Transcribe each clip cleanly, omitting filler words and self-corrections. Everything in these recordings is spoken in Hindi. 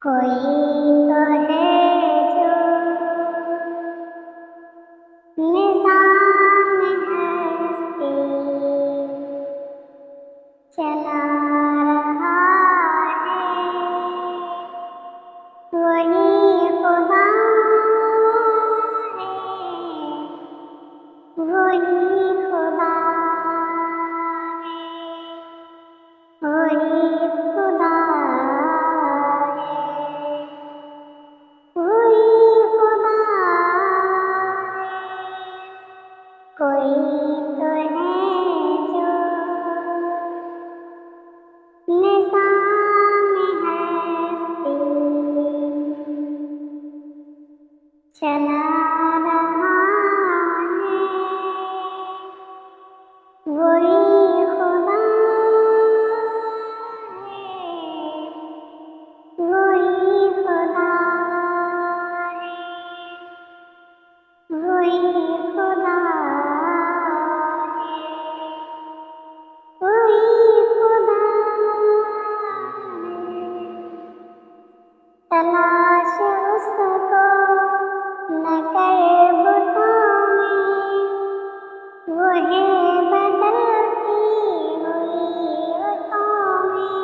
कोई तो है जो निज़ाम हस्ती चला रहा है, वही खुदा है, वही खुदा है, वही खुदा है, वही खुदा है। कोई तो है जो निज़ाम हस्ती चला रहा है, वही खुदा है, वही खुदा है, वही खुदा है, वही खुदा है। तलाश उसको न कर बुतों में, वो है बदलती हुई रुतों में।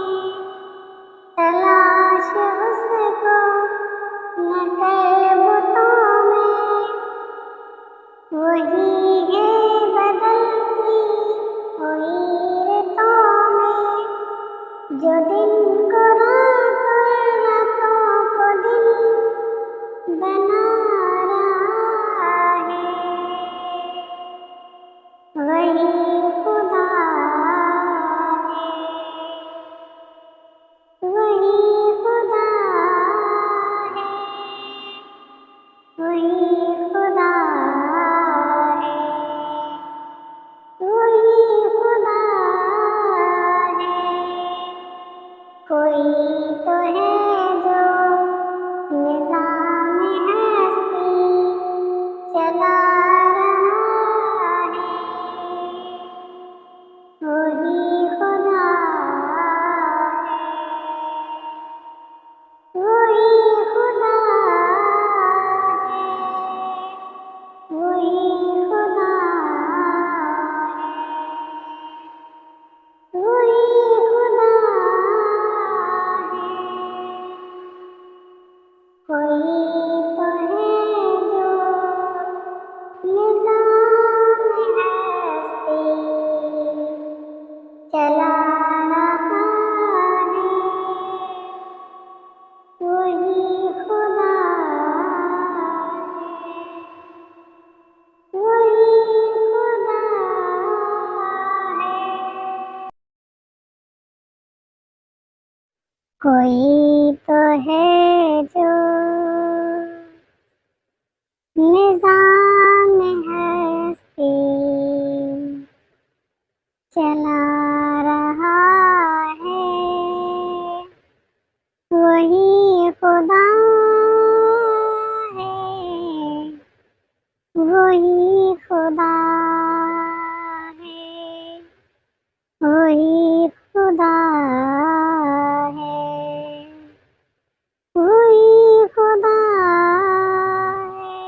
तलाश उसको न कर बुतों में, वही है बदलती हुई रुतों में। जो दिन को रात और रातों को दिन बना रहा है, वही खुदा है, वही खुदा है, वही खुदा है, वही खुदा है। कोई तो है जो निज़ाम हस्ती चला रहा है, वही खुदा है, वही खुदा है, वही खुदा है, वही खुदा है। कोई तो है जो निज़ाम हस्ती चला रहा है, वही खुदा है, वही खुदा है। कोई तो है जो निज़ाम हस्ती चला रहा है, वही खुदा है, वही खुदा है, वही खुदा है, वही खुदा है।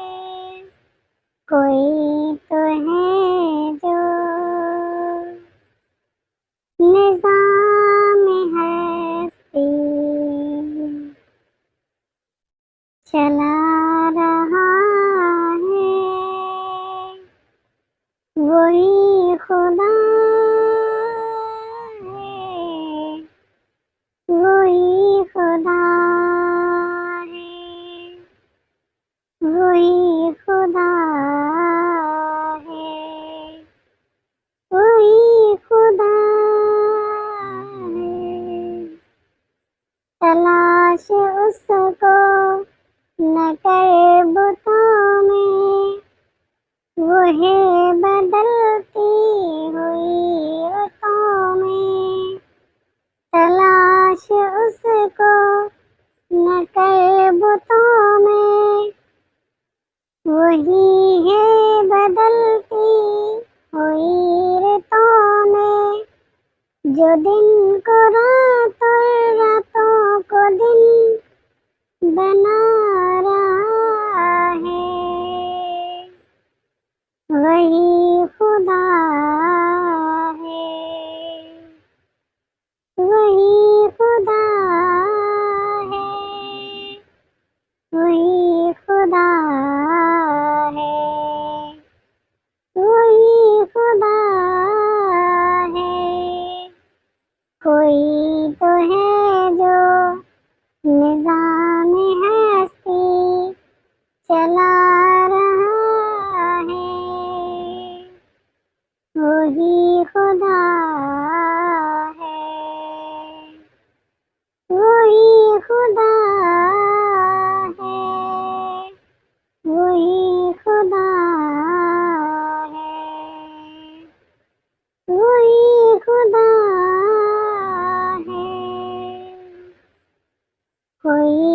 कोई तो है जो निज़ाम हस्ती चला रहा है, वही खुदा है, वही खुदा है, वही खुदा है, वही खुदा है। तलाश उसको न कर बुतों में, वो है बदलती हुई रुतों में। तलाश उसको न कर बुतों में, वही है बदलती हुई रुतों में। जो दिन को रात और रातों को दिन बना रहा है, वही खुदा है, वही खुदा है, वही खुदा है, वही खुदा है। कोई तो है जो निज़ाम हस्ती चला रहा है, वही खुदा है, वही खुदा है, वही खुदा है, वही खुदा है। कोई